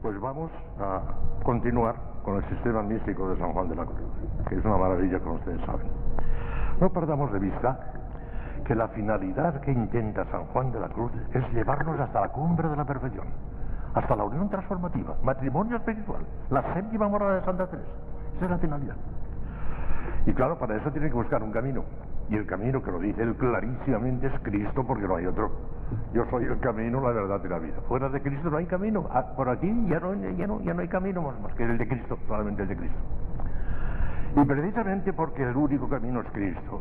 Pues vamos a continuar con el sistema místico de San Juan de la Cruz, que es una maravilla, como ustedes saben. No perdamos de vista que la finalidad que intenta San Juan de la Cruz es llevarnos hasta la cumbre de la perfección, hasta la unión transformativa, matrimonio espiritual, la séptima morada de Santa Teresa. Esa es la finalidad. Y claro, para eso tiene que buscar un camino. Y el camino, que lo dice él clarísimamente, es Cristo, porque no hay otro. Yo soy el camino, la verdad y la vida. Fuera de Cristo no hay camino. Por aquí ya no hay camino más que el de Cristo, solamente el de Cristo. Y precisamente porque el único camino es Cristo,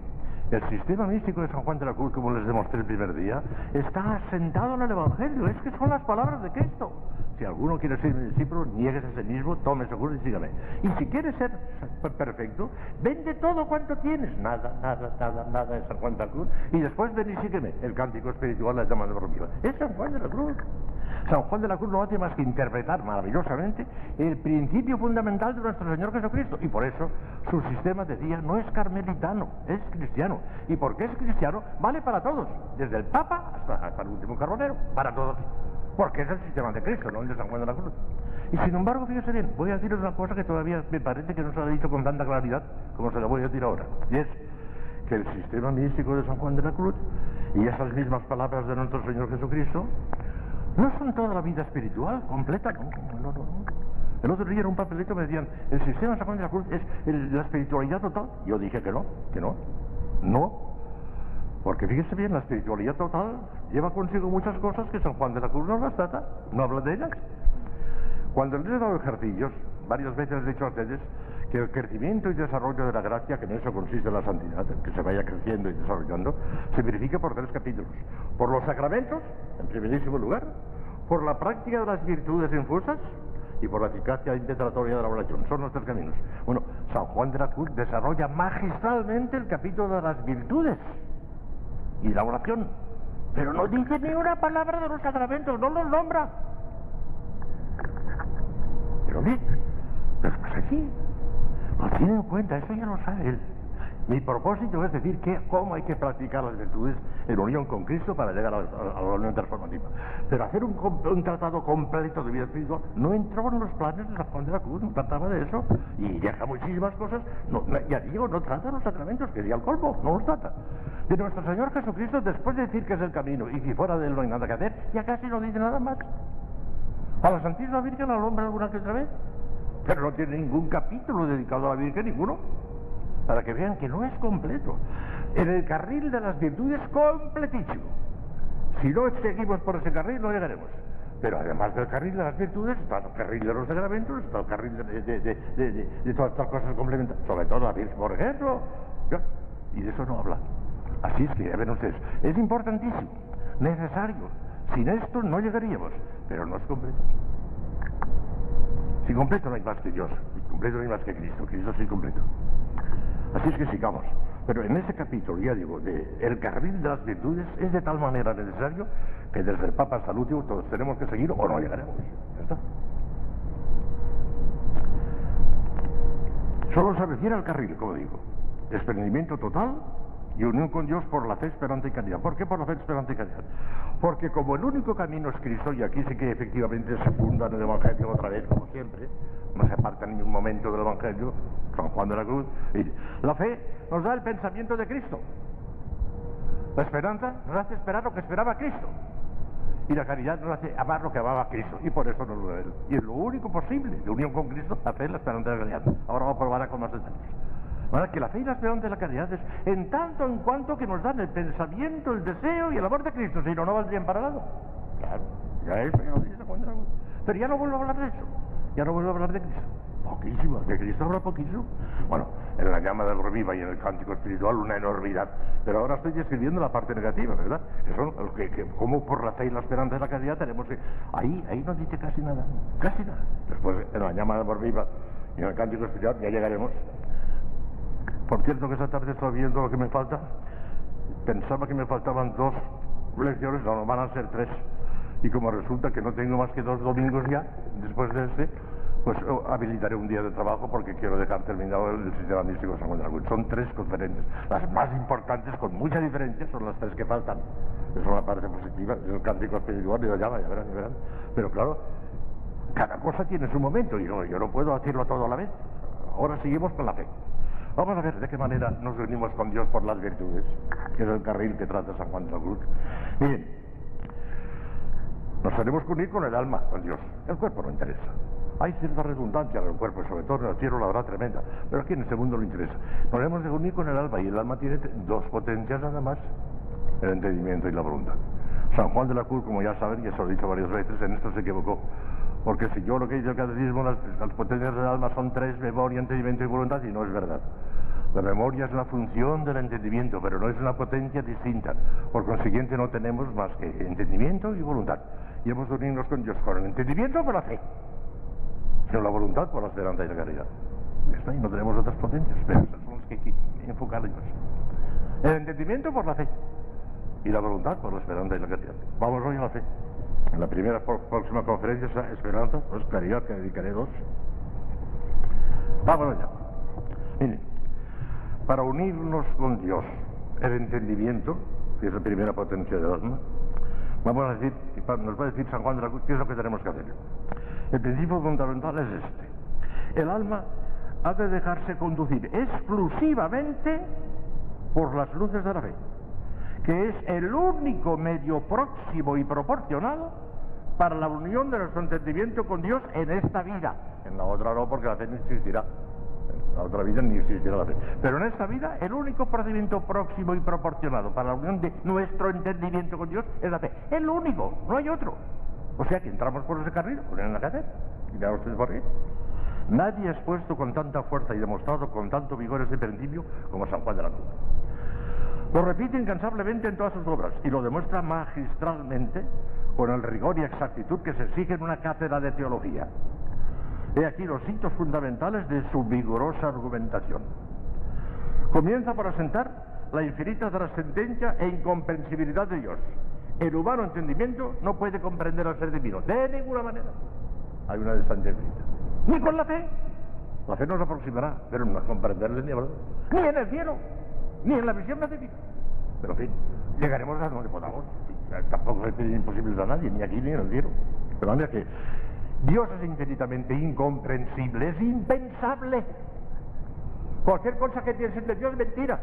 el sistema místico de San Juan de la Cruz, como les demostré el primer día, está asentado en el Evangelio. Es que son las palabras de Cristo. Si alguno quiere ser mi discípulo, niéguese a sí mismo, tome su cruz y sígame. Y si quieres ser perfecto, vende todo cuanto tienes. Nada de San Juan de la Cruz. Y después ven y sígueme. El cántico espiritual la llama de Boromir. Es San Juan de la Cruz. San Juan de la Cruz no hace más que interpretar maravillosamente el principio fundamental de nuestro Señor Jesucristo. Y por eso su sistema, decía, no es carmelitano, es cristiano. ¿Y por qué es cristiano? Vale para todos, desde el Papa hasta el último carbonero, para todos. Porque es el sistema de Cristo, no el de San Juan de la Cruz. Y sin embargo, fíjese bien, voy a deciros una cosa que todavía me parece que no se la he dicho con tanta claridad como se la voy a decir ahora. Y es que el sistema místico de San Juan de la Cruz y esas mismas palabras de nuestro Señor Jesucristo no son toda la vida espiritual completa, no. El otro día en un papelito me decían, el sistema de San Juan de la Cruz es la espiritualidad total. Yo dije que no. Porque fíjese bien, la espiritualidad total lleva consigo muchas cosas que San Juan de la Cruz no las trata, no habla de ellas. Cuando les he dado ejercicios, varias veces les he dicho a ustedes que el crecimiento y desarrollo de la gracia, que en eso consiste la santidad, que se vaya creciendo y desarrollando, se verifica por 3 capítulos. Por los sacramentos, en primerísimo lugar, por la práctica de las virtudes infusas y por la eficacia impetratoria de la oración. Son los 3 caminos. Bueno, San Juan de la Cruz desarrolla magistralmente el capítulo de las virtudes y la oración, pero no dice ni una palabra de los sacramentos, no los nombra. Pero bien, pues aquí lo tiene en cuenta, eso ya lo sabe él. Mi propósito es decir cómo hay que practicar las virtudes en unión con Cristo para llegar a la unión transformativa. Pero hacer un tratado completo de vida espiritual no entró en los planes de San Juan de la Cruz, no trataba de eso, y deja muchísimas cosas. Ya digo, no trata los sacramentos, que sería el colmo, no los trata. De nuestro Señor Jesucristo, después de decir que es el camino, y si fuera de él no hay nada que hacer, ya casi no dice nada más. A la Santísima Virgen la nombra alguna que otra vez, pero no tiene ningún capítulo dedicado a la Virgen, ninguno, para que vean que no es completo. En el carril de las virtudes, completísimo. Si no seguimos por ese carril, no llegaremos. Pero además del carril de las virtudes, está el carril de los sacramentos, está el carril de todas estas cosas complementarias, sobre todo la Virgen, por ejemplo. Y de eso no habla. Así es que, ya ven ustedes, es importantísimo, necesario. Sin esto no llegaríamos, pero no es completo. Sin completo no hay más que Dios, sin completo no hay más que Cristo, Cristo es incompleto. Así es que sigamos. Pero en ese capítulo, ya digo, el carril de las virtudes es de tal manera necesario que desde el Papa hasta el último todos tenemos que seguir o no llegaremos. Ya está. Solo se refiere al carril, como digo. Desprendimiento total y unión con Dios por la fe, esperanza y caridad. ¿Por qué por la fe, esperanza y caridad? Porque como el único camino es Cristo, y aquí sí que efectivamente se funda en el Evangelio otra vez, como siempre, no se aparta en ningún momento del Evangelio, San Juan de la Cruz, y la fe nos da el pensamiento de Cristo. La esperanza nos hace esperar lo que esperaba Cristo. Y la caridad nos hace amar lo que amaba Cristo. Y por eso nos lo da él. Y es lo único posible de unión con Cristo, la fe, la esperanza y la caridad. Ahora vamos a probar con más detalles. Ahora, que la fe y la esperanza y la caridad es en tanto en cuanto que nos dan el pensamiento, el deseo y el amor de Cristo, si no, no valdrían para nada. Claro, ya eso ya lo dice Juan de la Cruz. Pero ya no vuelvo a hablar de eso, ya no vuelvo a hablar de Cristo. Poquísimo, de Cristo habla poquísimo. Bueno, en la llama del reviva y en el cántico espiritual una enormidad. Pero ahora estoy describiendo la parte negativa, ¿verdad? Que son como por la fe y la esperanza y la caridad tenemos que... Ahí no dice casi nada, casi nada. Después en la llama del reviva y en el cántico espiritual ya llegaremos. Por cierto que esta tarde estoy viendo lo que me falta. Pensaba que me faltaban 2 lecciones, no, van a ser 3. Y como resulta que no tengo más que 2 domingos ya, después de este, pues habilitaré un día de trabajo porque quiero dejar terminado el sistema místico de San Juan de la Cruz. Son 3 conferencias. Las más importantes, con mucha diferencia, son las 3 que faltan. Eso es una parte positiva, es el cántico espiritual y la llama, ya verán. Pero claro, Cada cosa tiene su momento y yo no puedo decirlo todo a la vez. Ahora seguimos con la fe. Vamos a ver de qué manera nos unimos con Dios por las virtudes, que es el carril que trata San Juan de la Cruz. Miren, nos tenemos que unir con el alma, con Dios. El cuerpo no interesa. Hay cierta redundancia en el cuerpo, sobre todo en el cielo la habrá tremenda, pero aquí en este mundo no interesa. Nos hemos de unir con el alma, y el alma tiene dos potencias nada más, el entendimiento y la voluntad. San Juan de la Cruz, como ya saben, y eso lo he dicho varias veces, en esto se equivocó. Porque si yo lo que dice el catecismo, las potencias del alma son tres: memoria, entendimiento y voluntad, y no es verdad. La memoria es una función del entendimiento, pero no es una potencia distinta. Por consiguiente no tenemos más que entendimiento y voluntad. Y hemos de unirnos con Dios con el entendimiento por la fe, sino la voluntad por la esperanza y la caridad. Y no tenemos otras potencias, pero esas son las que hay que enfocar en eso. El entendimiento por la fe y la voluntad por la esperanza y la caridad. Vamos hoy a la fe. En la próxima conferencia será esperanza, pues caridad, que dedicaré 2. Vamos allá. Miren, para unirnos con Dios, el entendimiento, que es la primera potencia del alma, vamos a decir, nos va a decir San Juan de la Cruz, qué es lo que tenemos que hacer. El principio fundamental es este: el alma ha de dejarse conducir exclusivamente por las luces de la fe, que es el único medio próximo y proporcionado para la unión de nuestro entendimiento con Dios en esta vida. En la otra no, porque la fe no existirá. En la otra vida ni existirá la fe. Pero en esta vida, el único procedimiento próximo y proporcionado para la unión de nuestro entendimiento con Dios es la fe. Es lo único, no hay otro. O sea que entramos por ese carril, ponen la calle, y vean ustedes por qué. Nadie ha expuesto con tanta fuerza y demostrado con tanto vigor ese principio como San Juan de la Cruz. Lo repite incansablemente en todas sus obras y lo demuestra magistralmente con el rigor y exactitud que se exige en una cátedra de teología. He aquí los hitos fundamentales de su vigorosa argumentación. Comienza por asentar la infinita trascendencia e incomprensibilidad de Dios. El humano entendimiento no puede comprender al ser divino, de ninguna manera. Hay una distancia infinita. Ni con la fe. La fe nos aproximará, pero no comprenderle ni hablar. Ni en el cielo, ni en la visión beatífica. Pero en fin, llegaremos a donde podamos. Tampoco es imposible a nadie, ni aquí ni en el cielo. Pero mira que Dios es infinitamente incomprensible, es impensable. Cualquier cosa que piensen de Dios es mentira.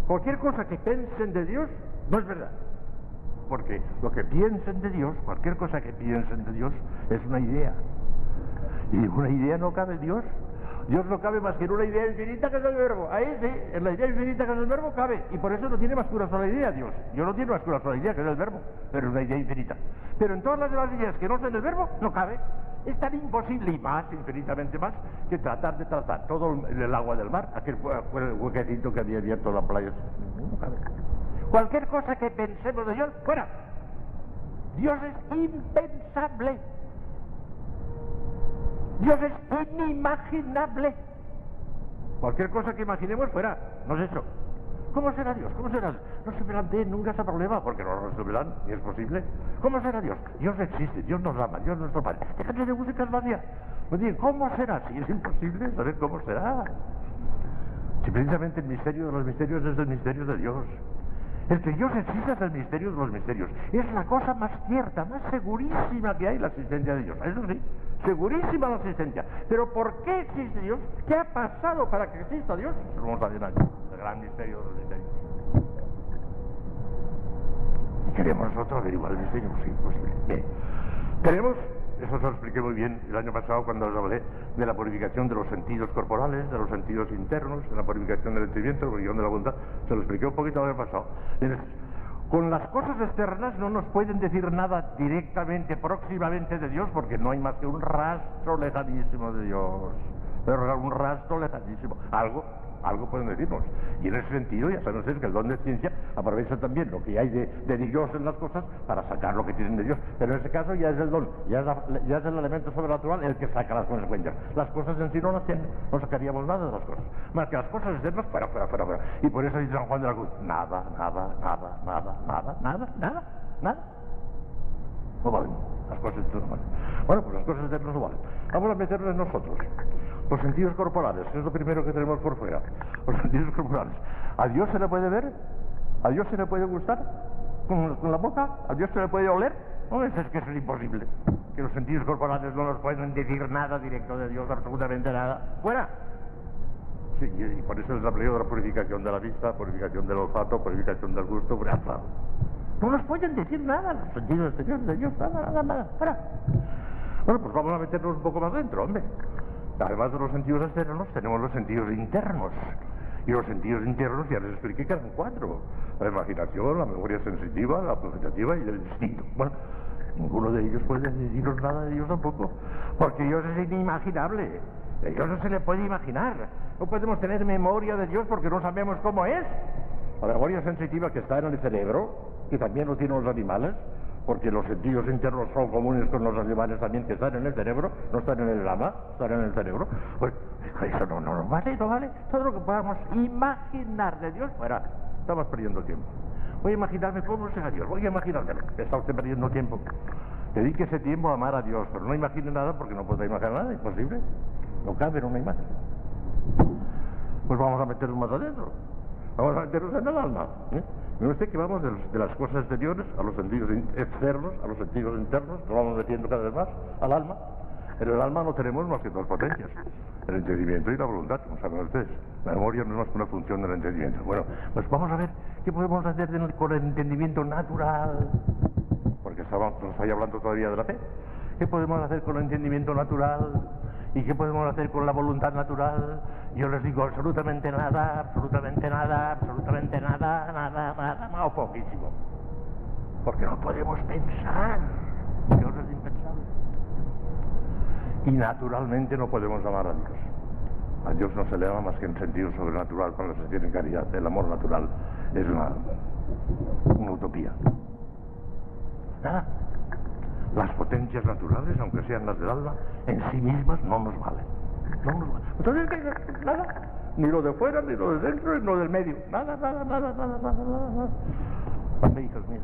Cualquier cosa que piensen de Dios no es verdad. Porque lo que piensen de Dios, cualquier cosa que piensen de Dios, es una idea. Y una idea no cabe en Dios. Dios no cabe más que en una idea infinita que es el verbo. Ahí sí, en la idea infinita que es el verbo cabe. Y por eso no tiene más que una sola idea Dios. Dios no tiene más que una sola idea que es el verbo, pero es una idea infinita. Pero en todas las demás ideas que no son el verbo, no cabe. Es tan imposible, y más, infinitamente más, que tratar de tratar todo el agua del mar, aquel huequecito que había abierto la playa. No cabe. Cualquier cosa que pensemos de Dios, fuera. Dios es impensable. Dios es inimaginable. Cualquier cosa que imaginemos, fuera. No es eso. ¿Cómo será Dios? ¿Cómo será? No se planteen nunca ese problema, porque no lo resolverán, ni es posible. ¿Cómo será Dios? Dios existe, Dios nos ama, Dios es nuestro Padre. Déjate de músicas vacías. Pues bien, ¿cómo será? Si es imposible saber cómo será. Si precisamente el misterio de los misterios es el misterio de Dios. El que Dios existe es el misterio de los misterios. Es la cosa más cierta, más segurísima que hay, la existencia de Dios. Eso sí, segurísima la existencia. Pero ¿por qué existe Dios? ¿Qué ha pasado para que exista Dios? Eso lo vamos a ver aquí, el gran misterio de los misterios. ¿Y queremos nosotros averiguar el misterio? Sí, posible. Bien. Queremos, eso se lo expliqué muy bien el año pasado cuando os hablé de la purificación de los sentidos corporales, de los sentidos internos, de la purificación del entendimiento, de la purificación de la voluntad. Se lo expliqué un poquito el año pasado. Con las cosas externas no nos pueden decir nada directamente, próximamente de Dios, porque no hay más que un rastro lejanísimo de Dios. Pero un rastro lejanísimo. Algo pueden decirnos. Y en ese sentido, ya saben ustedes que el don de ciencia aprovecha también lo que hay de Dios en las cosas para sacar lo que tienen de Dios. Pero en ese caso ya es el don, ya es el elemento sobrenatural el que saca las consecuencias. Las cosas en sí no las tienen, no sacaríamos nada de las cosas. Más que las cosas externas, fuera. Y por eso dice San Juan de la Cruz, nada. No valen. Las cosas externas no valen. Bueno, pues las cosas externas no valen. Vamos a meternos nosotros. Los sentidos corporales, que es lo primero que tenemos por fuera. Los sentidos corporales. ¿A Dios se le puede ver? ¿A Dios se le puede gustar? ¿Con la boca? ¿A Dios se le puede oler? No, es que eso es imposible. Que los sentidos corporales no nos pueden decir nada directo de Dios, absolutamente nada. ¡Fuera! Sí, y por eso es la de la purificación de la vista, purificación del olfato, purificación del gusto, brazo. No nos pueden decir nada los sentidos exteriores de Dios, nada, fuera. Bueno, pues vamos a meternos un poco más dentro, hombre. Además de los sentidos externos, tenemos los sentidos internos. Y los sentidos internos ya les expliqué que eran 4. La imaginación, la memoria sensitiva, la vegetativa y el instinto. Bueno, ninguno de ellos puede deciros nada de Dios tampoco, porque Dios es inimaginable. De Dios no se le puede imaginar. No podemos tener memoria de Dios porque no sabemos cómo es. La memoria sensitiva que está en el cerebro, que también lo tienen los animales, porque los sentidos internos son comunes con los animales también, que están en el cerebro, no están en el alma, están en el cerebro. Pues eso no vale. Todo lo que podamos imaginar de Dios, fuera. Estamos perdiendo tiempo. Voy a imaginarme cómo será Dios, voy a imaginarme. Está usted perdiendo tiempo. Dedique ese tiempo a amar a Dios, pero no imagine nada porque no puede imaginar nada, imposible. No cabe en una imagen. Pues vamos a meternos más adentro. Vamos a meternos en el alma. Mire usted que vamos de las cosas exteriores a los sentidos externos, a los sentidos internos, nos vamos metiendo cada vez más al alma. En el alma no tenemos más que 2 potencias, el entendimiento y la voluntad, como saben ustedes. La memoria no es más que una función del entendimiento. Bueno, pues vamos a ver qué podemos hacer con el entendimiento natural, porque estoy hablando todavía de la fe. ¿Qué podemos hacer con el entendimiento natural? ¿Y qué podemos hacer con la voluntad natural? Yo les digo absolutamente nada, nada, o poquísimo. Porque no podemos pensar. Dios es impensable. Y naturalmente no podemos amar a Dios. A Dios no se le ama más que en sentido sobrenatural cuando se tiene caridad. El amor natural es una utopía. Nada. Las potencias naturales, aunque sean las del alma, en sí mismas no nos valen. Entonces, nada. Ni lo de fuera, ni lo de dentro, ni lo del medio. Nada. Para hijos míos.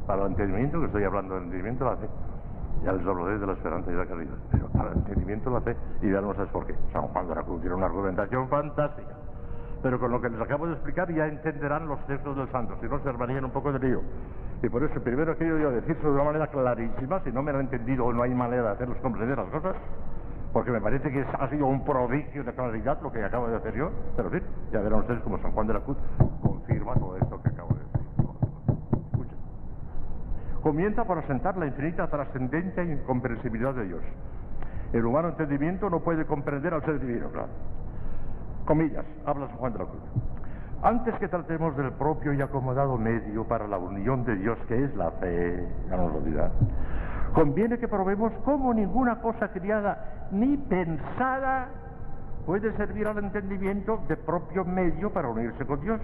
Para el entendimiento, que estoy hablando del entendimiento, la fe. Ya les hablaré de la esperanza y la caridad. Pero para el entendimiento, la fe. Y ya no sabes por qué. San Juan de la Cruz tiene una argumentación fantástica. Pero con lo que les acabo de explicar ya entenderán los textos del santo, si no se armarían un poco de lío. Y por eso primero he querido yo decirlo de una manera clarísima, si no me lo han entendido o no hay manera de hacerlos comprender las cosas, porque me parece que ha sido un prodigio de claridad lo que acabo de hacer yo, pero sí, ya verán ustedes como San Juan de la Cruz confirma todo esto que acabo de decir. Escuchen. Comienza por asentar la infinita trascendencia e incomprensibilidad de Dios. El humano entendimiento no puede comprender al ser divino, claro. Comillas, habla San Juan de la Cruz. Antes que tratemos del propio y acomodado medio para la unión de Dios, que es la fe, ya nos lo dirá, conviene que probemos cómo ninguna cosa criada ni pensada puede servir al entendimiento de propio medio para unirse con Dios.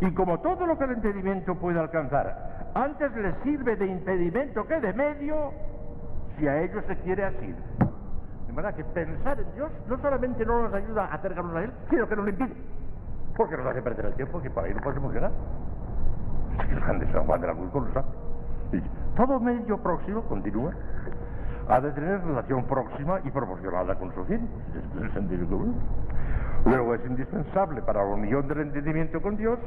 Y como todo lo que el entendimiento puede alcanzar, antes le sirve de impedimento que de medio, si a ello se quiere asir. De manera que pensar en Dios no solamente no nos ayuda a acercarnos a Él, sino que nos lo impide. Porque nos hace perder el tiempo, que por ahí no podemos llegar. Es que el grande San Juan de la Cruz lo sabe. Y todo medio próximo, continúa, ha de tener relación próxima y proporcionada con su fin. Este es el sentido común. Luego es indispensable para la unión del entendimiento con Dios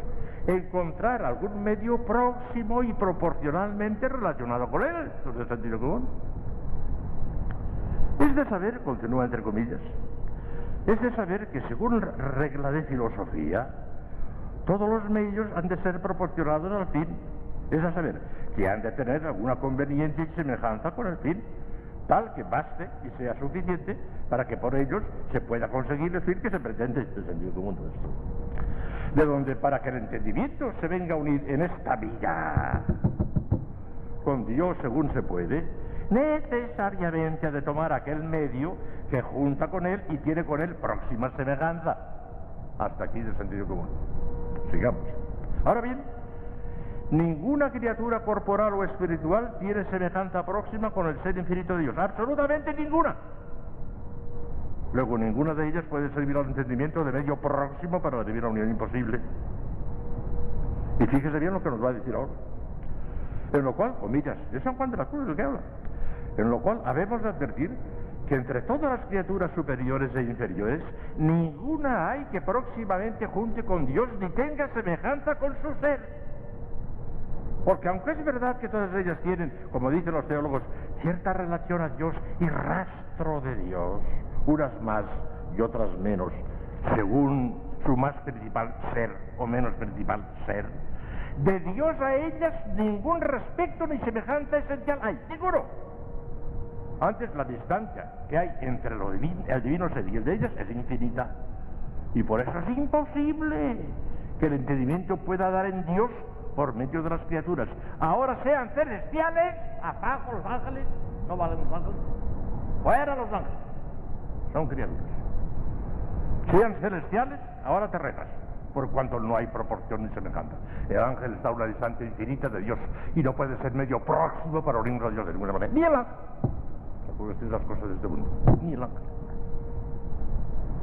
encontrar algún medio próximo y proporcionalmente relacionado con Él. Esto es el sentido común. Es de saber, continúa entre comillas, es de saber que según regla de filosofía, todos los medios han de ser proporcionados al fin. Es a saber, que han de tener alguna conveniencia y semejanza con el fin, tal que baste y sea suficiente para que por ellos se pueda conseguir el fin que se pretende. Este sentido común de esto. De donde para que el entendimiento se venga a unir en esta vida con Dios según se puede, necesariamente ha de tomar aquel medio que junta con Él y tiene con Él próxima semejanza. Hasta aquí del sentido común. Sigamos. Ahora bien, ninguna criatura corporal o espiritual tiene semejanza próxima con el ser infinito de Dios. Absolutamente ninguna. Luego, ninguna de ellas puede servir al entendimiento de medio próximo para la divina unión imposible. Y fíjese bien lo que nos va a decir ahora. En lo cual, comillas, es San Juan de la Cruz el que habla. En lo cual, habemos de advertir que entre todas las criaturas superiores e inferiores, ninguna hay que próximamente junte con Dios ni tenga semejanza con su ser. Porque aunque es verdad que todas ellas tienen, como dicen los teólogos, cierta relación a Dios y rastro de Dios, unas más y otras menos, según su más principal ser o menos principal ser, de Dios a ellas ningún respecto ni semejanza esencial hay, ninguno. Antes la distancia que hay entre el divino ser y el de ellas es infinita. Y por eso es imposible que el entendimiento pueda dar en Dios por medio de las criaturas. Ahora sean celestiales, abajo los ángeles, no valen los ángeles, fuera los ángeles, son criaturas. Sean celestiales, ahora terrenas, por cuanto no hay proporción ni semejanza. El ángel está a una distancia infinita de Dios y no puede ser medio próximo para unirnos a Dios de ninguna manera. Ni el ángel. Porque estas son las cosas de este mundo. Ni el ángel.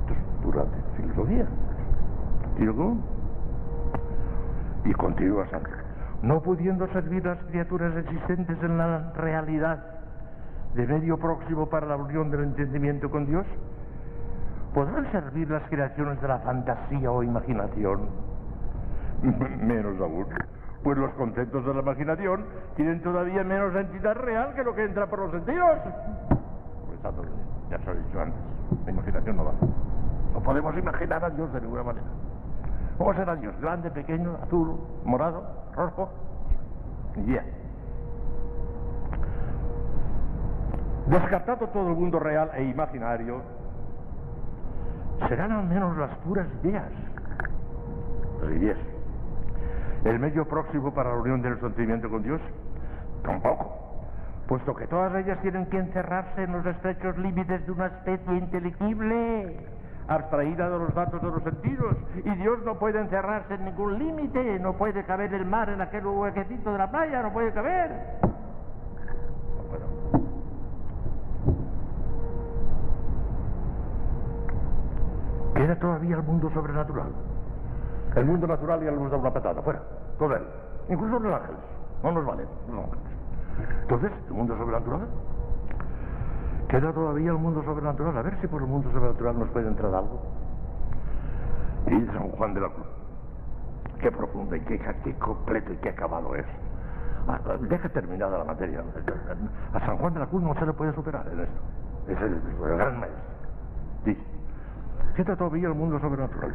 Esto es pura filosofía. Y continúa Santo. No pudiendo servir las criaturas existentes en la realidad de medio próximo para la unión del entendimiento con Dios, ¿podrán servir las creaciones de la fantasía o imaginación? Menos aún, pues los conceptos de la imaginación tienen todavía menos entidad real que lo que entra por los sentidos. Ya se lo he dicho antes, la imaginación no va. No podemos imaginar a Dios de ninguna manera. ¿Cómo será Dios? Grande, pequeño, azul, morado, rojo. Ya. Descartado todo el mundo real e imaginario, serán al menos las puras ideas. Las ideas. ¿El medio próximo para la unión del sentimiento con Dios? Tampoco, puesto que todas ellas tienen que encerrarse en los estrechos límites de una especie inteligible, abstraída de los datos de los sentidos, y Dios no puede encerrarse en ningún límite, no puede caber el mar en aquel huequecito de la playa, no puede caber. Bueno. Queda todavía el mundo sobrenatural. El mundo natural ya nos da una patada, fuera, todo él. Incluso los ángeles, no nos valen los ángeles. Entonces, el mundo sobrenatural. Queda todavía el mundo sobrenatural, a ver si por el mundo sobrenatural nos puede entrar algo. Y San Juan de la Cruz, qué profundo y qué completo y qué acabado es. Deja terminada la materia. A San Juan de la Cruz no se le puede superar en esto. Es el gran maestro. Dice, queda todavía el mundo sobrenatural.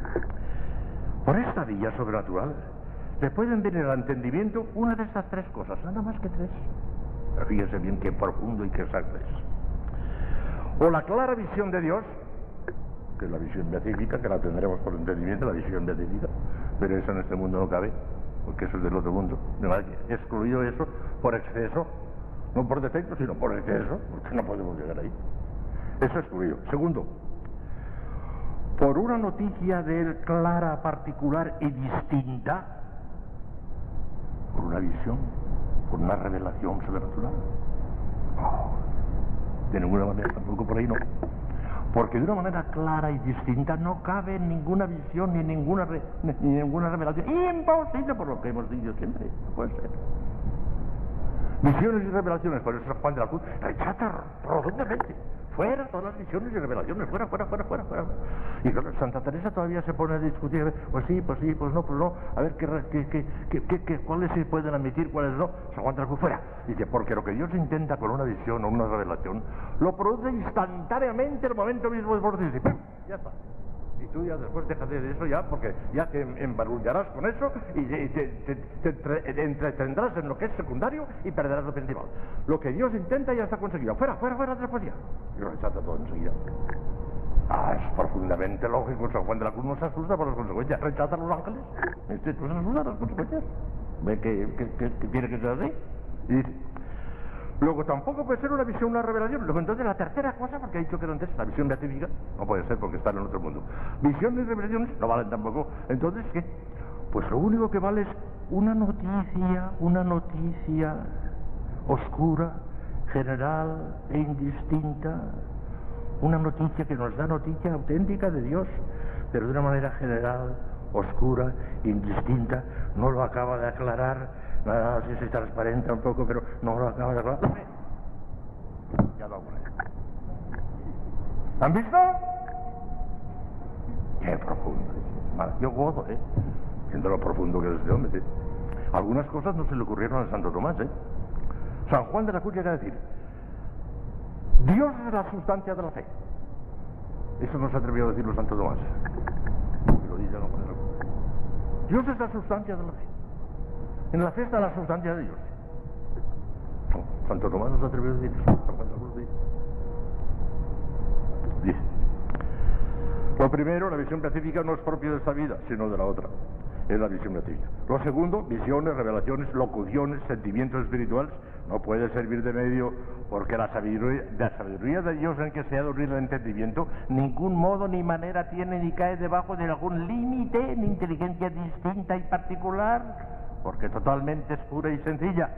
Por esta vía sobrenatural le pueden venir al entendimiento una de estas tres cosas, nada más que tres. Pero fíjense bien qué profundo y qué exacto es. O la clara visión de Dios, que es la visión beatífica, que la tendremos por entendimiento, la visión beatífica, pero eso en este mundo no cabe, porque eso es del otro mundo. Excluido eso por exceso, no por defecto, sino por exceso, porque no podemos llegar ahí. Eso es excluido. Segundo, por una noticia de él clara, particular y distinta, por una visión, por una revelación sobrenatural. De ninguna manera, tampoco por ahí no. Porque de una manera clara y distinta no cabe ninguna visión ni ninguna revelación. Imposible, por lo que hemos dicho siempre, no puede ser. Visiones y revelaciones, por eso Juan de la Cruz rechaza rotundamente. Fuera todas las visiones y revelaciones, fuera. Y claro, Santa Teresa todavía se pone a discutir, pues sí, pues no, a ver cuáles se pueden admitir, cuáles no. San Juan de la Cruz, fuera. Dice, porque lo que Dios intenta con una visión o una revelación, lo produce instantáneamente en el momento mismo de producirse. ¡Pum! Ya está. Y tú ya después déjate de eso ya, porque ya te embarullarás con eso y te entretendrás en lo que es secundario y perderás lo principal. Lo que Dios intenta ya está conseguido. Fuera de la poesía. Y lo rechaza todo enseguida. Es profundamente lógico. San Juan de la Cruz no se asusta por las consecuencias. Rechaza a los ángeles. No se asusta por las consecuencias. ¿Ve que tiene que ser así? Y dice, luego tampoco puede ser una visión, una revelación. Luego entonces la tercera cosa, porque he dicho que antes la visión beatífica no puede ser porque está en otro mundo. Visiones y revelaciones no valen tampoco. Entonces, ¿qué? Pues lo único que vale es una noticia oscura, general e indistinta. Una noticia que nos da noticia auténtica de Dios, pero de una manera general, oscura, indistinta. No lo acaba de aclarar. No sé si transparente un poco, pero no lo acaba de hablar. Ya lo hago. ¿Han visto? Qué profundo. Yo gozo, viendo lo profundo que es este hombre. Algunas cosas no se le ocurrieron a Santo Tomás, ¿eh? San Juan de la Cruz llega a decir: Dios es la sustancia de la fe. Eso no se atrevió a decirlo Santo Tomás. Lo dice San Juan de la Cruz. Dios es la sustancia de la fe. En la fe está la sustancia de Dios. No, Santo Tomás no se atrevió a decir eso. San Juan de la Cruz dice: lo primero, la visión beatífica no es propio de esta vida, sino de la otra. Es la visión beatífica. Lo segundo, visiones, revelaciones, locuciones, sentimientos espirituales, no puede servir de medio, porque la sabiduría de Dios en que se ha de unir el entendimiento, ningún modo ni manera tiene ni cae debajo de algún límite ni inteligencia distinta y particular, porque totalmente es pura y sencilla.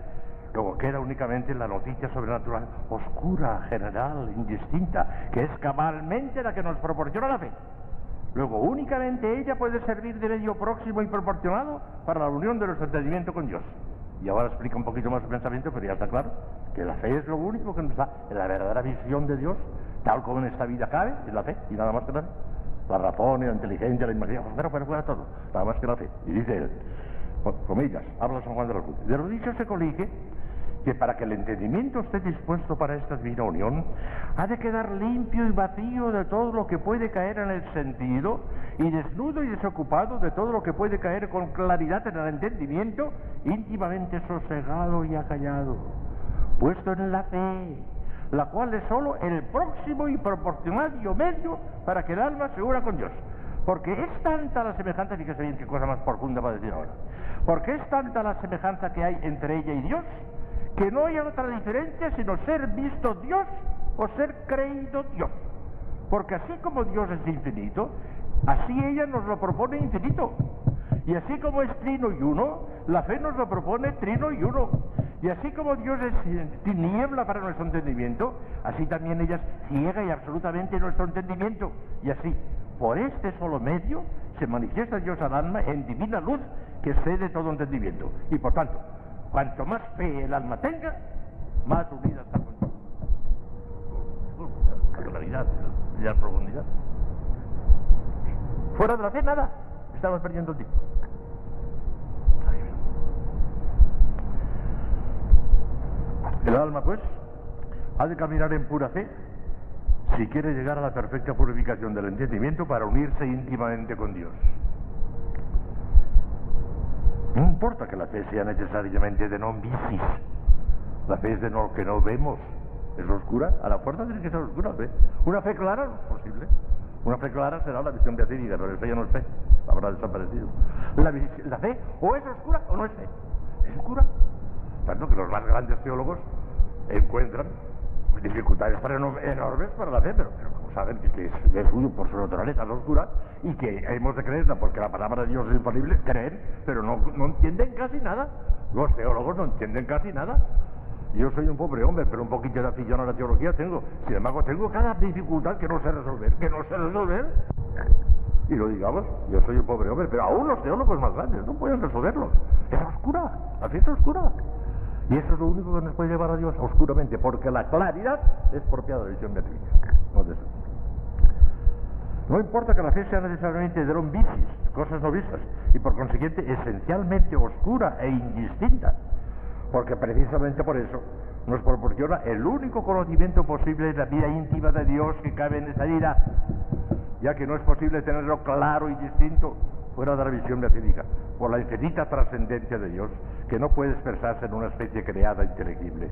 Luego queda únicamente la noticia sobrenatural, oscura, general, indistinta, que es cabalmente la que nos proporciona la fe. Luego únicamente ella puede servir de medio próximo y proporcionado para la unión de nuestro entendimiento con Dios. Y ahora explica un poquito más su pensamiento, pero ya está claro que la fe es lo único que nos da la verdadera visión de Dios, tal como en esta vida cabe, es la fe, y nada más que la fe. La razón, la inteligencia, la imaginación, pero fuera todo, nada más que la fe. Y dice él, comillas, habla San Juan de la Cruz: de lo dicho se colige que para que el entendimiento esté dispuesto para esta divina unión, ha de quedar limpio y vacío de todo lo que puede caer en el sentido, y desnudo y desocupado de todo lo que puede caer con claridad en el entendimiento, íntimamente sosegado y acallado, puesto en la fe, la cual es sólo el próximo y proporcionario medio para que el alma se una con Dios. Porque es tanta la semejanza, fíjese bien qué cosa más profunda va a decir ahora, porque es tanta la semejanza que hay entre ella y Dios, que no hay otra diferencia sino ser visto Dios o ser creído Dios. Porque así como Dios es infinito, así ella nos lo propone infinito. Y así como es trino y uno, la fe nos lo propone trino y uno. Y así como Dios es tiniebla para nuestro entendimiento, así también ella es ciega y absolutamente nuestro entendimiento. Y así, por este solo medio, se manifiesta Dios al alma en divina luz que excede todo entendimiento. Y por tanto, cuanto más fe el alma tenga, más unida está con Dios. La claridad y la profundidad. Fuera de la fe, nada. Estamos perdiendo el tiempo. El alma, pues, ha de caminar en pura fe si quiere llegar a la perfecta purificación del entendimiento para unirse íntimamente con Dios. No importa que la fe sea necesariamente de non visis. La fe es de lo que no vemos. Es oscura. A la fuerza tiene que ser oscura la fe. Una fe clara no es posible. Una fe clara será la visión beatífica, pero el fe ya no es fe. Habrá desaparecido. La fe o es oscura o no es fe. Es oscura. Tanto que los más grandes teólogos encuentran dificultades enormes para la fe, pero como saben que es suyo por su naturaleza es oscura y que hemos de creerla porque la palabra de Dios es infalible, creen, pero no entienden casi nada. Los teólogos no entienden casi nada. Yo soy un pobre hombre, pero un poquito de afición a la teología tengo. Sin embargo, tengo cada dificultad que no sé resolver. Y lo digamos, yo soy un pobre hombre, pero aún los teólogos más grandes no pueden resolverlo. Es oscura, la fe es oscura. Y eso es lo único que nos puede llevar a Dios oscuramente, porque la claridad es propia de la visión beatífica. No importa que la fe sea necesariamente de non visis, cosas no vistas, y por consiguiente esencialmente oscura e indistinta, porque precisamente por eso nos proporciona el único conocimiento posible de la vida íntima de Dios que cabe en esa vida, ya que no es posible tenerlo claro y distinto fuera de la visión beatífica, por la infinita trascendencia de Dios, que no puede expresarse en una especie creada inteligible.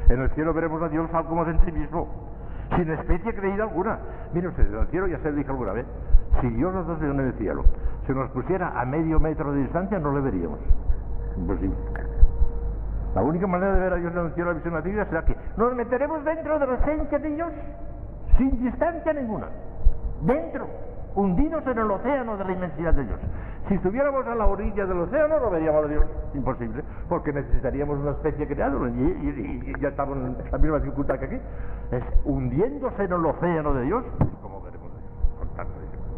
En el cielo veremos a Dios tal como es en sí mismo, sin especie creída alguna. Mire usted, en el cielo, ya se lo dije alguna vez, si Dios nos ve en el cielo, si nos pusiera a medio metro de distancia, no le veríamos. Imposible. La única manera de ver a Dios en el cielo, la visión beatífica, será que nos meteremos dentro de la esencia de Dios, sin distancia ninguna, dentro, hundidos en el océano de la inmensidad de Dios. Si estuviéramos a la orilla del océano, no veríamos a Dios. Imposible, porque necesitaríamos una especie creada y ya estamos en la misma dificultad que aquí. Es hundiéndose en el océano de Dios, ¿cómo veremos a Dios? Con tanta dificultad.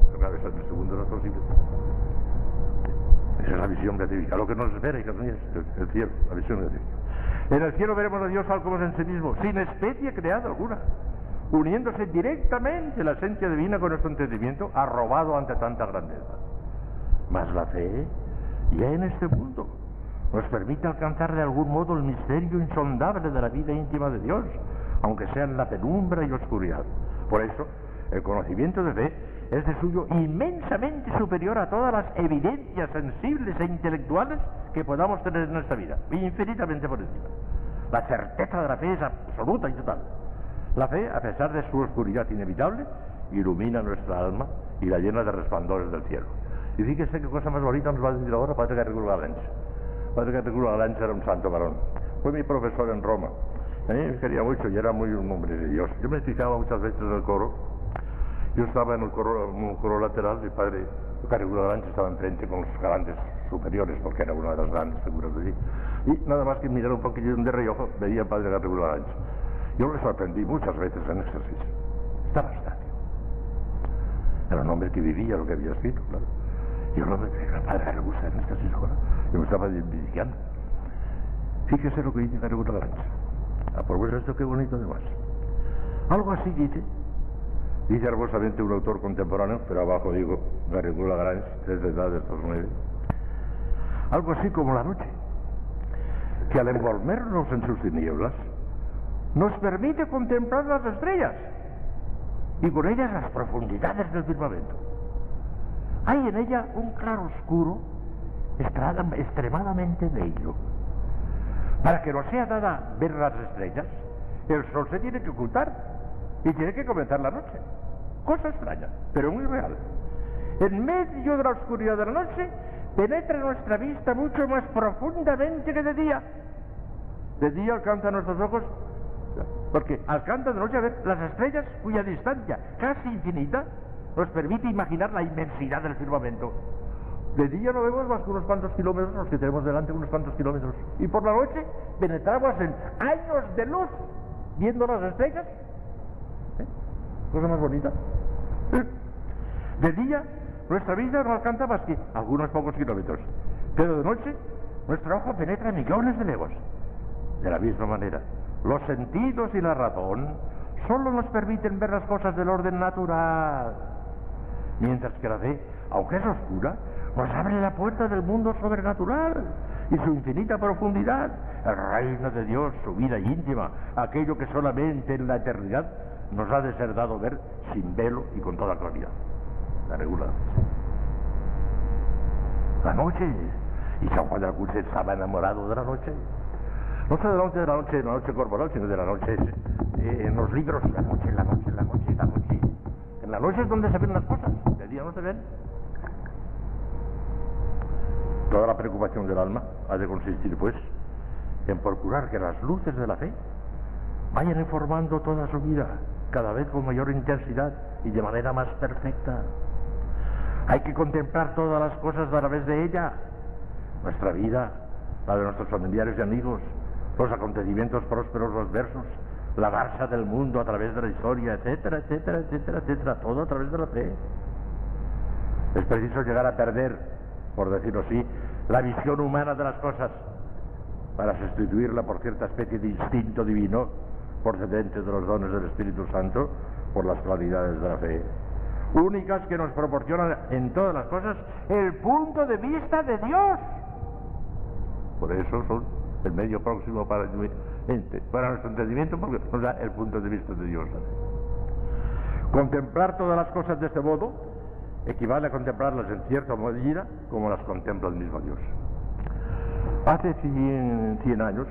Pero claro, eso en el segundo no es posible. Esa es la visión beatífica. Lo que nos espera, hijas mías, el cielo, la visión beatífica. En el cielo veremos a Dios tal como es en sí mismo, sin especie creada alguna, uniéndose directamente la esencia divina con nuestro entendimiento, arrobado ante tanta grandeza. Mas la fe, ya en este mundo, nos permite alcanzar de algún modo el misterio insondable de la vida íntima de Dios, aunque sea en la penumbra y oscuridad. Por eso, el conocimiento de fe es de suyo inmensamente superior a todas las evidencias sensibles e intelectuales que podamos tener en nuestra vida, infinitamente por encima. La certeza de la fe es absoluta y total. La fe, a pesar de su oscuridad inevitable, ilumina nuestra alma y la llena de resplandores del cielo. Y fíjese qué cosa más bonita nos va a decir ahora Padre Garrigou Galanza. Padre Garrigou Galanza era un santo varón. Fue mi profesor en Roma. A mí me quería mucho y era muy un hombre de Dios. Yo me fijaba muchas veces en el coro. Yo estaba en un coro lateral, mi padre Garrigou Galanza estaba enfrente con los galantes superiores, porque era una de las grandes figuras de allí. Y nada más que mirar un poquillo de reojo, veía al padre Garrigou Galanza. Yo le sorprendí muchas veces en éxtasis. Estaba estadio. Era un hombre que vivía lo que había escrito, claro. Yo lo veía, el padre Garrigou en éxtasis ahora. Yo me estaba visitando. Fíjese lo que dice Garrigou Galanza. Por esto qué bonito además. Algo así dice hermosamente un autor contemporáneo, pero abajo digo Garrigou Galanza, desde edad de estos 9. Algo así como la noche, que al envolvernos en sus tinieblas, nos permite contemplar las estrellas y con ellas las profundidades del firmamento. Hay en ella un claro oscuro extremadamente bello. Para que nos sea dada ver las estrellas, el sol se tiene que ocultar y tiene que comenzar la noche. Cosa extraña, pero muy real. En medio de la oscuridad de la noche, penetra nuestra vista mucho más profundamente que de día. De día alcanza nuestros ojos, porque alcanza de noche a ver las estrellas cuya distancia, casi infinita, nos permite imaginar la inmensidad del firmamento. De día no vemos más que unos cuantos kilómetros, los que tenemos delante unos cuantos kilómetros. Y por la noche penetramos en años de luz, viendo las estrellas. Cosa más bonita. De día nuestra vista no alcanza más que algunos pocos kilómetros, pero de noche nuestro ojo penetra millones de leguas. De la misma manera, los sentidos y la razón solo nos permiten ver las cosas del orden natural, mientras que la fe, aunque es oscura, nos abre la puerta del mundo sobrenatural y su infinita profundidad, el reino de Dios, su vida íntima, aquello que solamente en la eternidad nos ha de ser dado ver sin velo y con toda claridad. La regula. La noche, y San Juan de la Cruz estaba enamorado de la noche. No solo de la noche corporal, sino de la noche en los libros, la noche. En la noche es donde se ven las cosas, de día no se ven. Toda la preocupación del alma ha de consistir, pues, en procurar que las luces de la fe vayan informando toda su vida, cada vez con mayor intensidad y de manera más perfecta. Hay que contemplar todas las cosas a través de ella, nuestra vida, la de nuestros familiares y amigos, los acontecimientos prósperos, los versos, la marcha del mundo a través de la historia, etcétera, etcétera, etcétera, etcétera, todo a través de la fe. Es preciso llegar a perder, por decirlo así, la visión humana de las cosas para sustituirla por cierta especie de instinto divino procedente de los dones del Espíritu Santo por las claridades de la fe, únicas que nos proporcionan en todas las cosas el punto de vista de Dios. Por eso son el medio próximo para nuestro entendimiento, porque nos da el punto de vista de Dios. Contemplar todas las cosas de este modo equivale a contemplarlas en cierta medida como las contempla el mismo Dios. Hace 100 años,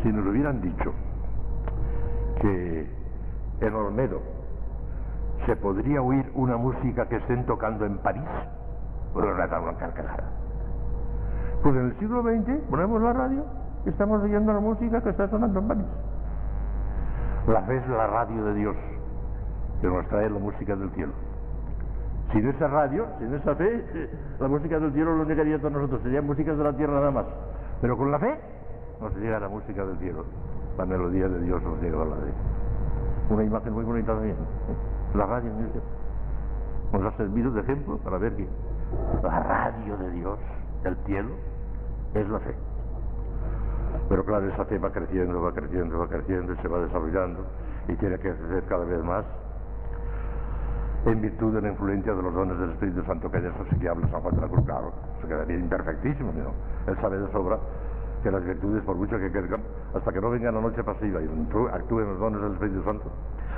si nos hubieran dicho que en Olmedo se podría oír una música que estén tocando en París, pues nos la daban carcajada. Pues en el siglo XX ponemos la radio y estamos oyendo la música que está sonando en París. La fe es la radio de Dios, que nos trae la música del cielo. Sin esa radio, sin esa fe, la música del cielo lo negaría a todos nosotros, serían músicas de la tierra nada más. Pero con la fe nos llega la música del cielo, la melodía de Dios nos llega a la fe. Una imagen muy bonita también. La radio nos ha servido de ejemplo para ver que la radio de Dios, el cielo, es la fe. Pero claro, esa fe va creciendo, va creciendo, va creciendo y se va desarrollando y tiene que crecer cada vez más. en virtud de la influencia de los dones del Espíritu Santo, que de eso sí que habla San Juan de la Cruz, claro, se quedaría imperfectísimo, ¿no? Él sabe de sobra que las virtudes, por mucho que quieran, hasta que no venga la noche pasiva y actúen los dones del Espíritu Santo,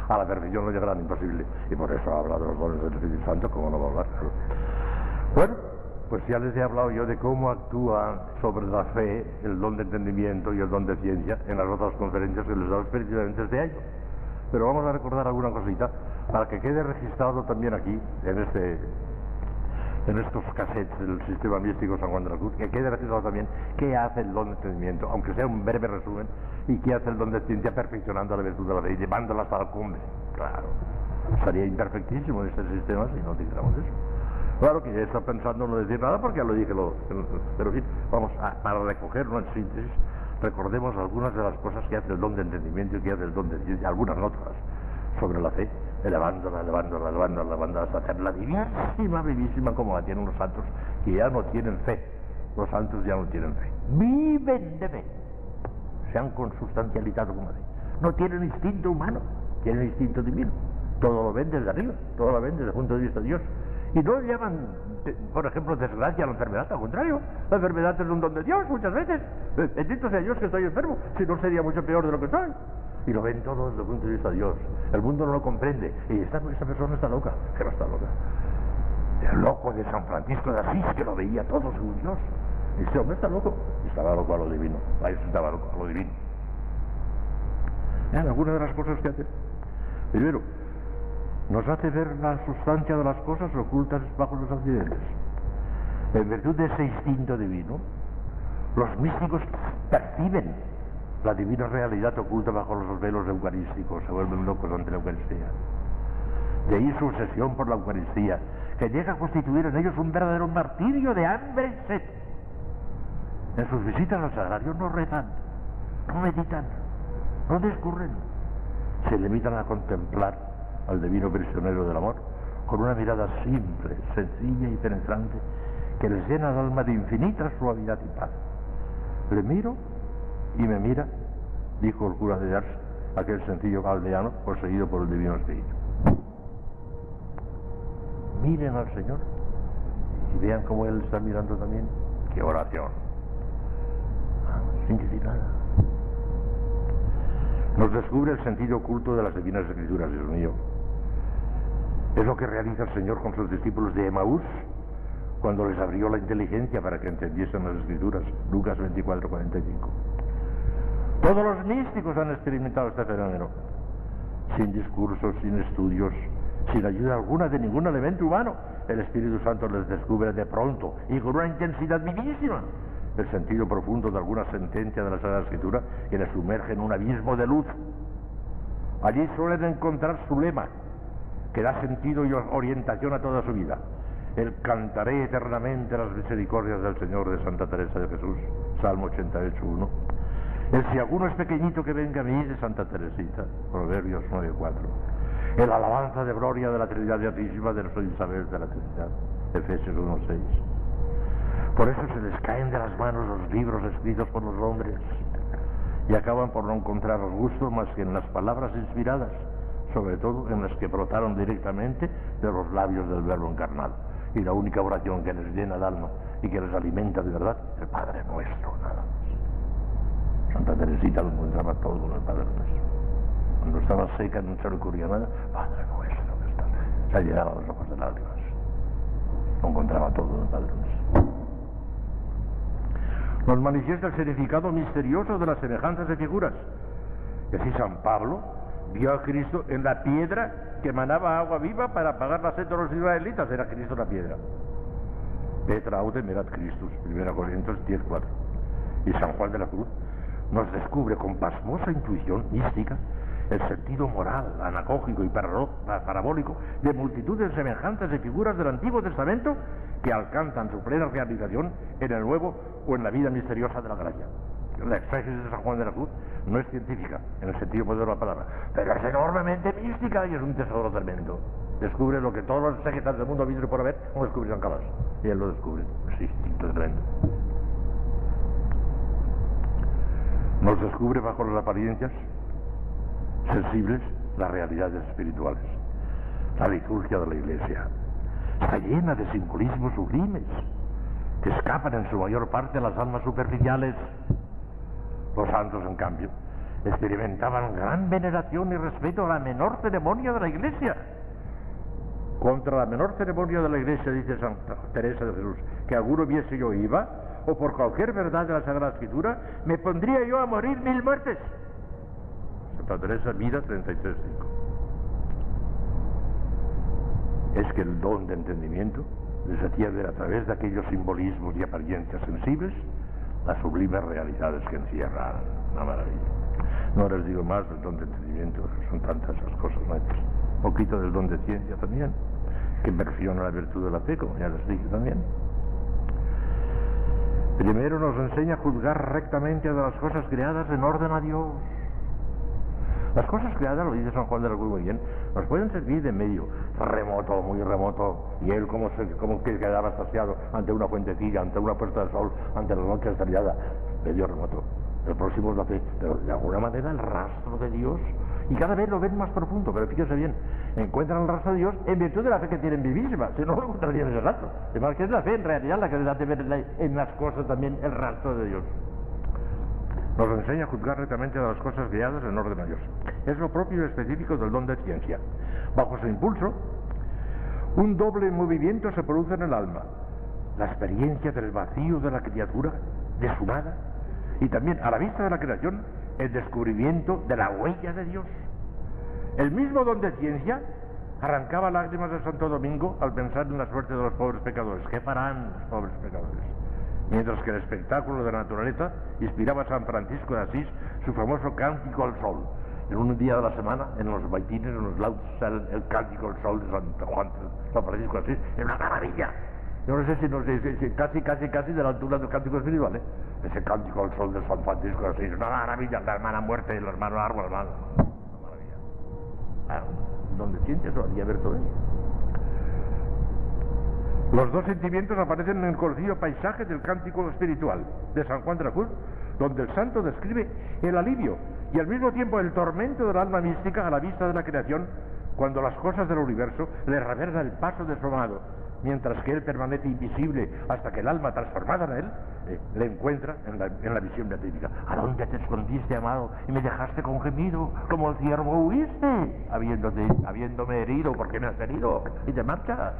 a la perfección no llegarán, imposible. Y por eso habla de los dones del Espíritu Santo, como no va a hablar. Bueno, pues ya les he hablado yo de cómo actúa sobre la fe el don de entendimiento y el don de ciencia en las otras conferencias que les he dado espiritualmente este año. Pero vamos a recordar alguna cosita para que quede registrado también aquí, en estos cassettes del sistema místico San Juan de la Cruz, que quede registrado también qué hace el don de entendimiento, aunque sea un breve resumen, y qué hace el don de ciencia perfeccionando la virtud de la fe y llevándola hasta la cumbre. Claro, estaría imperfectísimo este sistema si no dijéramos eso. Claro que ya está pensando no decir nada porque ya lo dije, pero en fin, vamos para recoger una síntesis, recordemos algunas de las cosas que hace el don de entendimiento y que hace el don de ciencia, algunas otras, sobre la fe, elevándola hasta hacerla vivísima como la tienen los santos, que ya no tienen fe. Los santos ya no tienen fe. Viven de fe. Se han consubstancializado como fe. No tienen instinto humano, tienen instinto divino. Todo lo ven desde arriba, todo lo ven desde el punto de vista de Dios. Y no llaman, por ejemplo, desgracia a la enfermedad, al contrario. La enfermedad es un don de Dios muchas veces. Bendito sea Dios que estoy enfermo, si no sería mucho peor de lo que soy. Y lo ven todo desde el punto de vista de Dios. El mundo no lo comprende. Y esta persona está loca, que no está loca. El loco de San Francisco de Asís, que lo veía todo según Dios. Y este hombre está loco. Y estaba loco a lo divino. Ahí estaba loco a lo divino. Vean algunas de las cosas que hace. Primero, nos hace ver la sustancia de las cosas ocultas bajo los accidentes. En virtud de ese instinto divino, los místicos perciben la divina realidad oculta bajo los velos eucarísticos, se vuelven locos ante la Eucaristía. De ahí su obsesión por la Eucaristía, que llega a constituir en ellos un verdadero martirio de hambre y sed. En sus visitas al sagrario no rezan, no meditan, no discurren, se limitan a contemplar al divino prisionero del amor con una mirada simple, sencilla y penetrante que les llena el alma de infinita suavidad y paz. Le miro y me mira, dijo el cura de Ars, aquel sencillo aldeano poseído por el divino espíritu. Miren al Señor y vean cómo Él está mirando también. ¡Qué oración! Sin decir nada. Nos descubre el sentido oculto de las divinas escrituras, Dios mío. Es lo que realiza el Señor con sus discípulos de Emaús cuando les abrió la inteligencia para que entendiesen las escrituras. Lucas 24:45. Todos los místicos han experimentado este fenómeno, sin discursos, sin estudios, sin ayuda alguna de ningún elemento humano. El Espíritu Santo les descubre de pronto y con una intensidad vivísima el sentido profundo de alguna sentencia de la Sagrada Escritura que les sumerge en un abismo de luz. Allí suelen encontrar su lema, que da sentido y orientación a toda su vida. El cantaré eternamente las misericordias del Señor, de Santa Teresa de Jesús, Salmo 88:1. El si alguno es pequeñito que venga a mí, de Santa Teresita, Proverbios 9:4. El alabanza de gloria de la Trinidad Beatísima de nuestra Isabel de la Trinidad, Efesios 1:6. Por eso se les caen de las manos los libros escritos por los hombres y acaban por no encontrar gusto más que en las palabras inspiradas, sobre todo en las que brotaron directamente de los labios del Verbo encarnado. Y la única oración que les llena el alma y que les alimenta de verdad, el Padre Nuestro, nada más. Santa Teresita lo encontraba todo en el Padre Nuestro. Cuando estaba seca no se le ocurría nada, Padre Nuestro, que está. Se llenaba los ojos de lágrimas. Lo encontraba todo en el Padre Nuestro. Nos manifiesta el significado misterioso de las semejanzas de figuras. Y así San Pablo vio a Cristo en la piedra que emanaba agua viva para apagar la sed de los israelitas. Era Cristo la piedra. Petra autem erat Christus, 1 Corintios 10:4. Y San Juan de la Cruz nos descubre con pasmosa intuición mística el sentido moral, anacógico y parabólico de multitudes semejantes de figuras del Antiguo Testamento que alcanzan su plena realización en el Nuevo o en la vida misteriosa de la gracia. La exégesis de San Juan de la Cruz no es científica, en el sentido poderoso de la palabra, pero es enormemente mística y es un tesoro tremendo. Descubre lo que todos los exégetas del mundo visto por haber no descubrirán jamás. Y él lo descubre, es instinto tremendo. Nos descubre bajo las apariencias sensibles las realidades espirituales. La liturgia de la Iglesia está llena de simbolismos sublimes que escapan en su mayor parte a las almas superficiales. Los santos, en cambio, experimentaban gran veneración y respeto a la menor ceremonia de la Iglesia. Contra la menor ceremonia de la Iglesia, dice Santa Teresa de Jesús, que alguno viese yo iba, o por cualquier verdad de la Sagrada Escritura, me pondría yo a morir 1000 muertes. Santa Teresa, Vida 33:5. Es que el don de entendimiento les hacía ver a través de aquellos simbolismos y apariencias sensibles las sublimes realidades que encierran. Una maravilla. No les digo más del don de entendimiento, son tantas esas cosas nuestras. Un poquito del don de ciencia también, que perfecciona la virtud de la fe, como ya les dije también. Primero nos enseña a juzgar rectamente de las cosas creadas en orden a Dios. Las cosas creadas, lo dice San Juan de la Cruz muy bien, nos pueden servir de medio remoto, muy remoto, y él como que quedaba extasiado ante una fuentecilla, ante una puesta de sol, ante la noche estrellada, medio remoto. El próximo es la fe, pero de alguna manera el rastro de Dios, y cada vez lo ven más profundo, pero fíjense bien, encuentran el rastro de Dios en virtud de la fe que tienen vivísima, si no lo encontrarían ese rastro. Es más, que es la fe en realidad la que les hace ver en las cosas también el rastro de Dios. Nos enseña a juzgar rectamente de las cosas creadas en orden a Dios. Es lo propio y específico del don de ciencia. Bajo su impulso, un doble movimiento se produce en el alma. La experiencia del vacío de la criatura, de su nada, y también a la vista de la creación, el descubrimiento de la huella de Dios. El mismo don de ciencia arrancaba lágrimas de Santo Domingo al pensar en la suerte de los pobres pecadores. ¿Qué farán los pobres pecadores? Mientras que el espectáculo de la naturaleza inspiraba a San Francisco de Asís su famoso Cántico al Sol. En un día de la semana, en los baitines, en los laudos, el Cántico al Sol de San Francisco de Asís. Es una maravilla. Yo no sé si casi de la altura del Cántico espiritual, ¿eh? Ese Cántico al Sol de San Francisco de Asís. Una maravilla. La hermana muerte y el hermano árbol, hermano. Una maravilla. Claro, donde sientes lo haría ver todo eso. Los dos sentimientos aparecen en el conocido paisaje del Cántico espiritual de San Juan de la Cruz, donde el santo describe el alivio y al mismo tiempo el tormento del alma mística a la vista de la creación, cuando las cosas del universo le reversa el paso de su amado, mientras que él permanece invisible hasta que el alma transformada en él le encuentra en la visión beatífica. ¿A dónde te escondiste, amado, y me dejaste con gemido, como el ciervo huiste, habiéndome herido porque me has herido, y te marchas?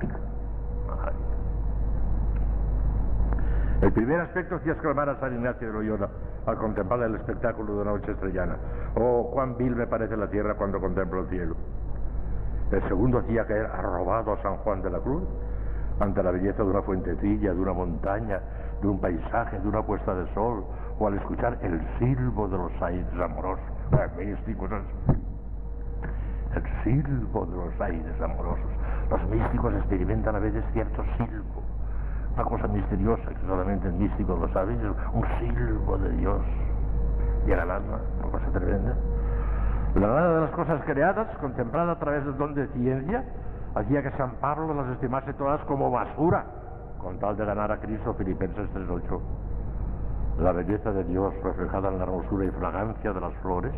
El primer aspecto hacía exclamar a San Ignacio de Loyola al contemplar el espectáculo de una noche estrellana: oh, cuán vil me parece la tierra cuando contemplo el cielo. El segundo hacía caer arrobado a San Juan de la Cruz ante la belleza de una fuentecilla, de una montaña, de un paisaje, de una puesta de sol, o al escuchar el silbo de los aires amorosos, místicos, el silbo de los aires amorosos. Los místicos experimentan a veces cierto silbo, una cosa misteriosa que solamente el místico lo sabe, un silbo de Dios. Llega al alma, una cosa tremenda. La nada de las cosas creadas, contemplada a través del don de ciencia, hacía que San Pablo las estimase todas como basura, con tal de ganar a Cristo. Filipenses 3:8. La belleza de Dios reflejada en la hermosura y fragancia de las flores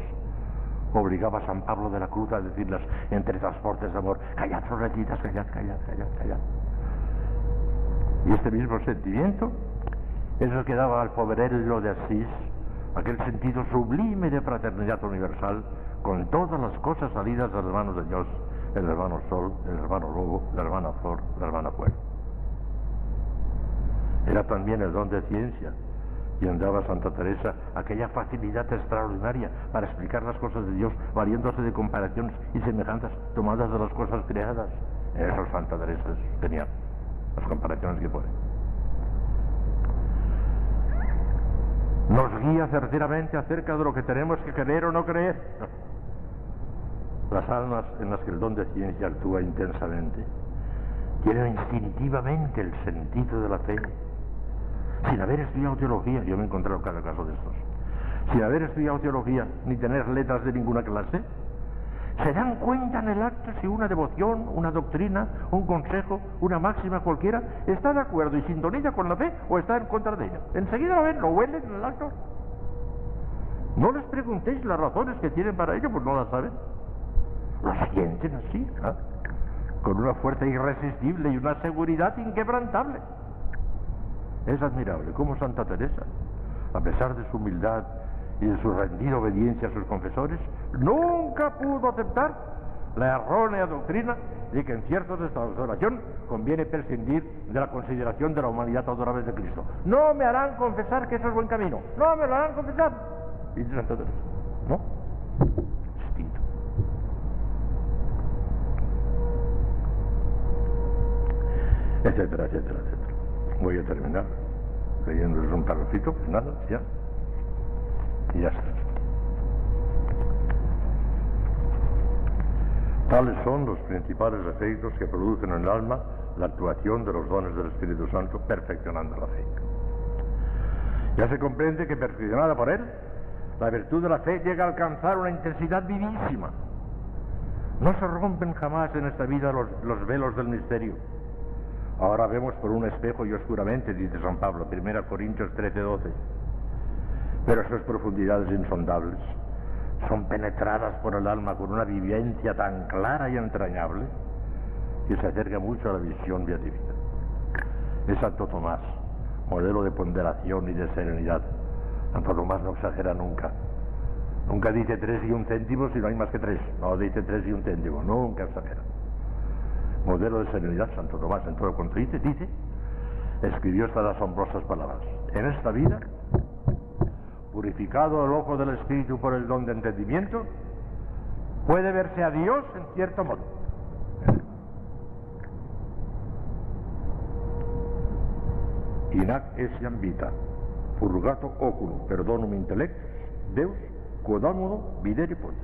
obligaba a San Pablo de la Cruz a decirlas entre transportes de amor: callad, florecitas, callad, callad, callad, callad. Y este mismo sentimiento es el que daba al poverello de Asís aquel sentido sublime de fraternidad universal con todas las cosas salidas de las manos de Dios: el hermano sol, el hermano lobo, la hermana flor, la hermana fuego. Era también el don de ciencia y andaba Santa Teresa aquella facilidad extraordinaria para explicar las cosas de Dios, valiéndose de comparaciones y semejanzas tomadas de las cosas creadas. Eso Santa Teresa tenía las comparaciones que pone. Nos guía certeramente acerca de lo que tenemos que creer o no creer. Las almas en las que el don de ciencia actúa intensamente tienen instintivamente el sentido de la fe. Sin haber estudiado teología, yo me he encontrado cada caso de estos, sin haber estudiado teología ni tener letras de ninguna clase, se dan cuenta en el acto si una devoción, una doctrina, un consejo, una máxima cualquiera está de acuerdo y sintoniza con la fe o está en contra de ella. Enseguida lo ven, lo huelen en el acto. No les preguntéis las razones que tienen para ello, pues no las saben. Lo sienten así, ¿no? con una fuerza irresistible y una seguridad inquebrantable. Es admirable cómo Santa Teresa, a pesar de su humildad y de su rendida obediencia a sus confesores, nunca pudo aceptar la errónea doctrina de que en ciertos estados de oración conviene prescindir de la consideración de la humanidad adorable de Cristo. No me harán confesar que eso es buen camino, no me lo harán confesar. Y dice Santa Teresa, ¿no? Distinto. Etcétera, etcétera, etcétera. Voy a terminar leyéndoles un parrafito, nada, ya. Y ya está. Tales son los principales efectos que producen en el alma la actuación de los dones del Espíritu Santo, perfeccionando la fe. Ya se comprende que perfeccionada por él, la virtud de la fe llega a alcanzar una intensidad vivísima. No se rompen jamás en esta vida los velos del misterio. Ahora vemos por un espejo y oscuramente, dice San Pablo, 1 Corintios 13:12. Pero sus profundidades insondables son penetradas por el alma con una vivencia tan clara y entrañable que se acerca mucho a la visión beatífica. Es Santo Tomás, modelo de ponderación y de serenidad. Santo Tomás no exagera nunca. Nunca dice 3 y 1 céntimo si no hay más que 3. No dice 3 y 1 céntimo, nunca exagera. Modelo de serenidad, Santo Tomás, en todo cuanto dice, escribió estas asombrosas palabras. En esta vida, purificado el ojo del Espíritu por el don de entendimiento, puede verse a Dios en cierto modo. Inac essiam vita, purgato oculum, perdonum intellectus, Deus, quodammodo videri potes.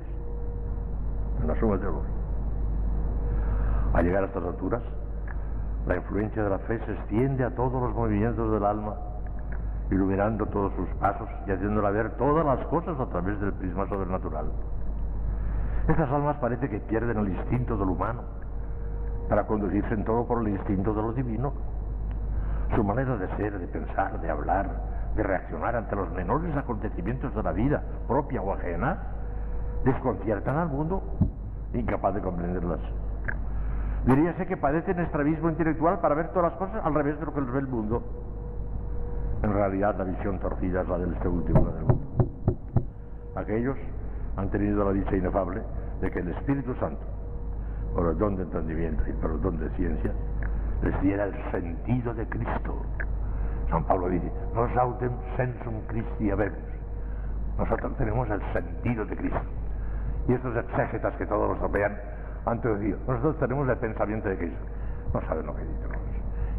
En la suma de Dios. Al llegar a estas alturas, la influencia de la fe se extiende a todos los movimientos del alma, iluminando todos sus pasos y haciéndola ver todas las cosas a través del prisma sobrenatural. Estas almas parece que pierden el instinto del humano para conducirse en todo por el instinto de lo divino. Su manera de ser, de pensar, de hablar, de reaccionar ante los menores acontecimientos de la vida, propia o ajena, desconciertan al mundo, incapaz de comprenderlas. Diríase que padecen estrabismo intelectual para ver todas las cosas al revés de lo que les ve el mundo. En realidad la visión torcida es la de este último del mundo. Aquellos han tenido la dicha inefable de que el Espíritu Santo, por el don de entendimiento y por el don de ciencia, les diera el sentido de Cristo. San Pablo dice, nos autem sensum Christi habemus. Nosotros tenemos el sentido de Cristo. Y estos exégetas que todos los tropean han traducido, nosotros tenemos el pensamiento de Cristo. No saben lo que dicen.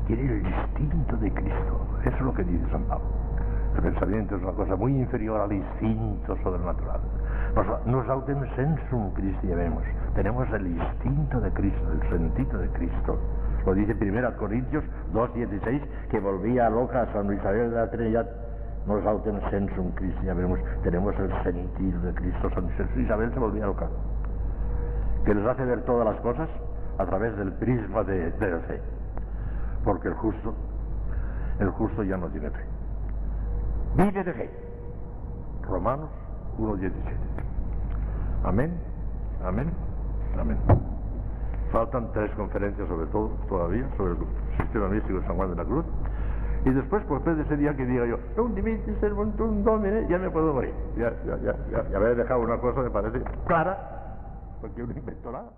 Tienen el instinto de Cristo. Eso es lo que dice San Pablo. El pensamiento es una cosa muy inferior al instinto sobrenatural. Nos autem sensum Christi habemus. Tenemos el instinto de Cristo, el sentido de Cristo. Lo dice 1 Corintios 2:16, que volvía loca a San Isabel de la Trinidad. Nos autem sensum Christi habemus. Tenemos el sentido de Cristo. San Isabel se volvía loca. Que les hace ver todas las cosas a través del prisma de la fe. Porque el justo ya no tiene fe. Vive de fe. Romanos 1:17. Amén, amén, amén. Faltan 3 conferencias sobre todo, todavía, sobre el sistema místico de San Juan de la Cruz. Y después, pues después de ese día que diga yo, un dimittis servuntum domine, ya me puedo morir. Ya haber dejado una cosa, me parece clara, porque uno inventó nada.